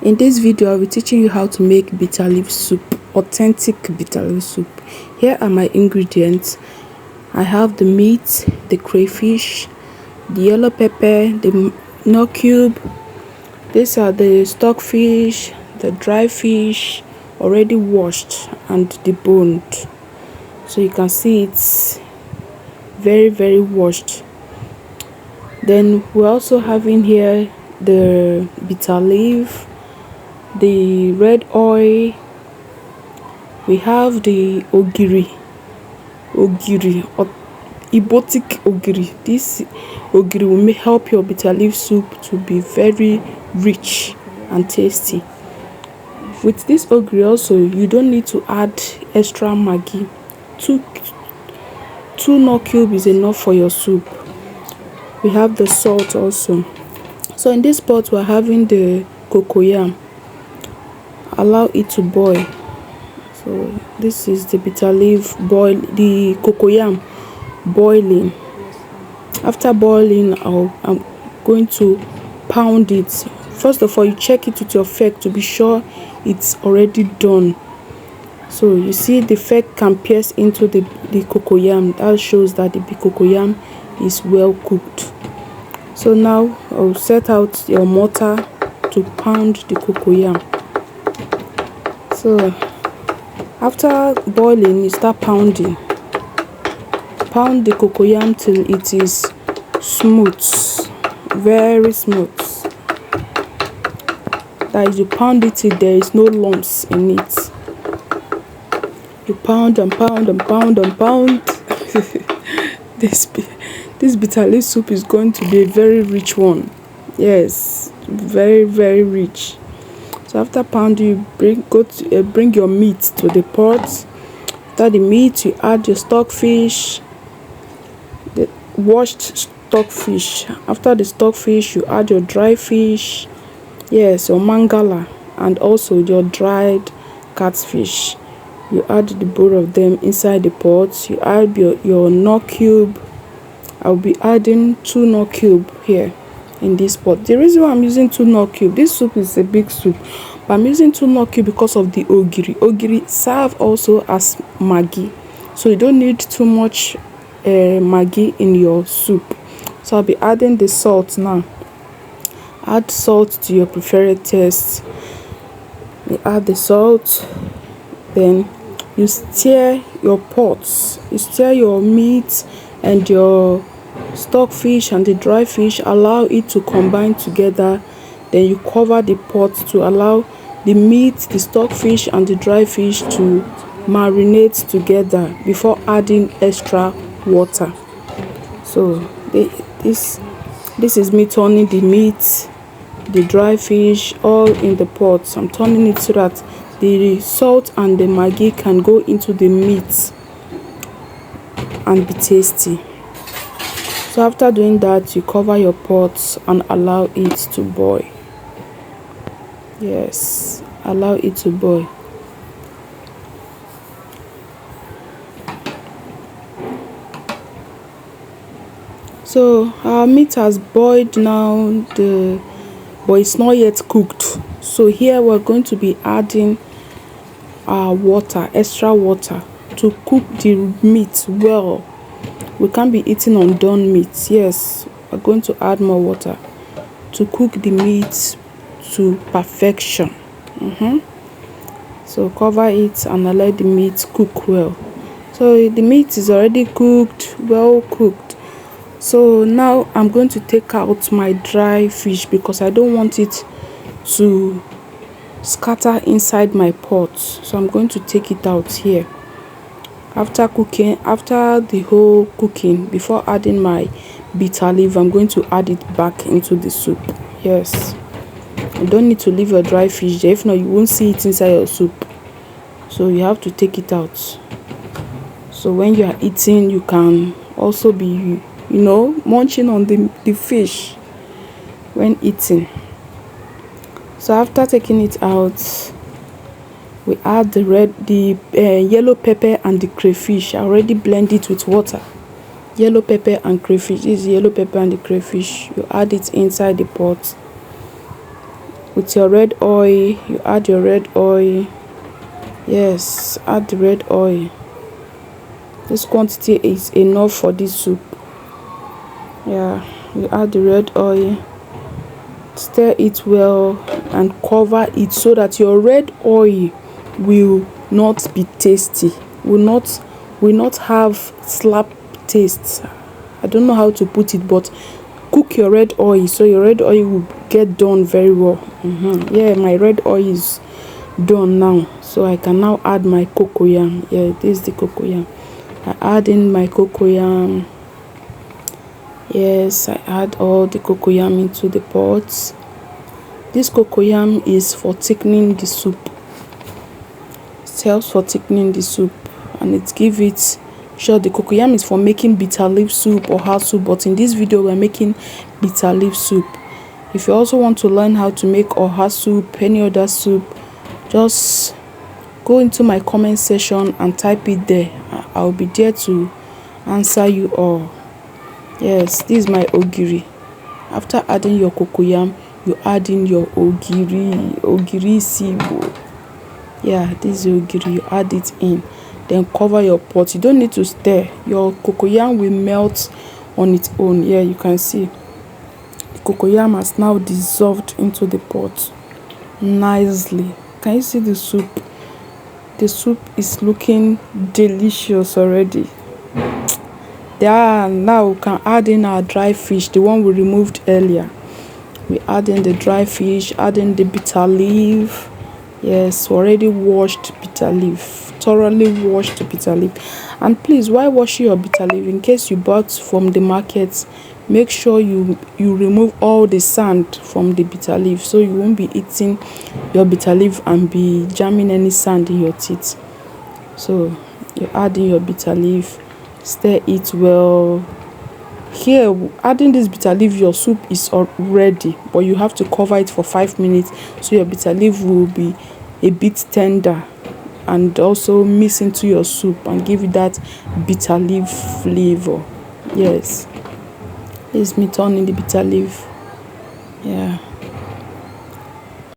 In this video, I'll be teaching you how to make bitter leaf soup, authentic bitter leaf soup. Here are my ingredients. I have the meat, the crayfish, the yellow pepper, the nut cube. These are the stockfish, the dry fish, already washed and deboned. So you can see it's very washed. Then we're also having here the bitter leaf, the red oil, we have the ogiri or ibotic ogiri. This ogiri will help your bitter leaf soup to be very rich and tasty. With this ogiri also, you don't need to add extra maggi. Two nut cube is enough for your soup. We have the salt also. So in this pot we're having the cocoyam. Allow it to boil. So this is the bitter leaf the cocoyam boiling. After boiling, I'm going to pound it. First of all, you check it with your fork to be sure it's already done. So you see the fork can pierce into the cocoyam. That shows that the cocoyam is well cooked. So now I'll set out your mortar to pound the cocoyam. So after boiling, you start pounding. Pound the cocoyam till it is smooth, very smooth. That is, you pound it till there is no lumps in it. You pound and pound and pound and pound. This bitter leaf soup is going to be a very rich one. Yes, very rich. So after pounding, you bring your meat to the pot. After the meat, you add your stockfish, the washed stockfish. After the stockfish, you add your dry fish, yes, your mangala, and also your dried catfish. You add the both of them inside the pot. You add your nut cube. I'll be adding 2 nut cube here in this pot. The reason why I'm using 2 nut cube, this soup is a big soup, but I'm using 2 nut cube because of the ogiri. Ogiri serve also as maggi, so you don't need too much maggi in your soup. So I'll be adding the salt now. Add salt to your preferred taste. You add the salt, then you stir your pots. You stir your meat and your stockfish and the dry fish. Allow it to combine together. Then you cover the pot to allow the meat, the stockfish and the dry fish to marinate together before adding extra water. So this is me turning the meat, the dry fish all in the pot. I'm turning it so that the salt and the maggi can go into the meat and be tasty. So after doing that, you cover your pot and allow it to boil. Yes, allow it to boil. So our meat has boiled now, but it's not yet cooked. So here we're going to be adding our water, extra water, to cook the meat well. We can't be eating undone meat. Yes, we're going to add more water to cook the meat to perfection. So cover it and allow the meat cook well. So the meat is already cooked, well cooked. So now I'm going to take out my dry fish because I don't want it to scatter inside my pot. So I'm going to take it out here. After the whole cooking, before adding my bitter leaf, I'm going to add it back into the soup. Yes, you don't need to leave your dry fish there. If not, you won't see it inside your soup. So you have to take it out. So when you are eating, you can also be, munching on the fish when eating. So after taking it out, we add the yellow pepper and the crayfish. I already blend it with water. Yellow pepper and crayfish. This is yellow pepper and the crayfish. You add it inside the pot. with your red oil. You add your red oil. Yes, add the red oil. This quantity is enough for this soup. Yeah, you add the red oil, stir it well and cover it so that your red oil will not be tasty, will not have slap taste. I don't know how to put it, but cook your red oil so your red oil will get done very well. Yeah, my red oil is done now, so I can now add my cocoyam. Yeah, this is the cocoyam. I add in my cocoyam. Yes, I add all the cocoyam into the pot. This cocoyam is for thickening the soup. It helps for thickening the soup, and it gives it. Sure, the cocoyam is for making bitter leaf soup or hard soup, but in this video we're making bitter leaf soup. If you also want to learn how to make oha soup, any other soup, just go into my comment section and type it there. I'll be there to answer you all. Yes, this is my ogiri. After adding your cocoyam, you add in your ogiri sibo. Yeah, this is ogiri. You add it in, then cover your pot. You don't need to stir. Your cocoyam will melt on its own. Yeah, you can see the cocoyam has now dissolved into the pot nicely. Can you see the soup? The soup is looking delicious already. Yeah, now we can add in our dry fish, the one we removed earlier. We add in the dry fish, add in the bitter leaf. Yes, already washed bitter leaf, thoroughly washed bitter leaf. And please, while washing your bitter leaf, in case you bought from the market, make sure you remove all the sand from the bitter leaf, so you won't be eating your bitter leaf and be jamming any sand in your teeth. So you add in your bitter leaf, stir it well. Here, adding this bitter leaf, your soup is ready, but you have to cover it for 5 minutes so your bitter leaf will be a bit tender and also mix into your soup and give it that bitter leaf flavor. Yes, it's me turning the bitter leaf. Yeah.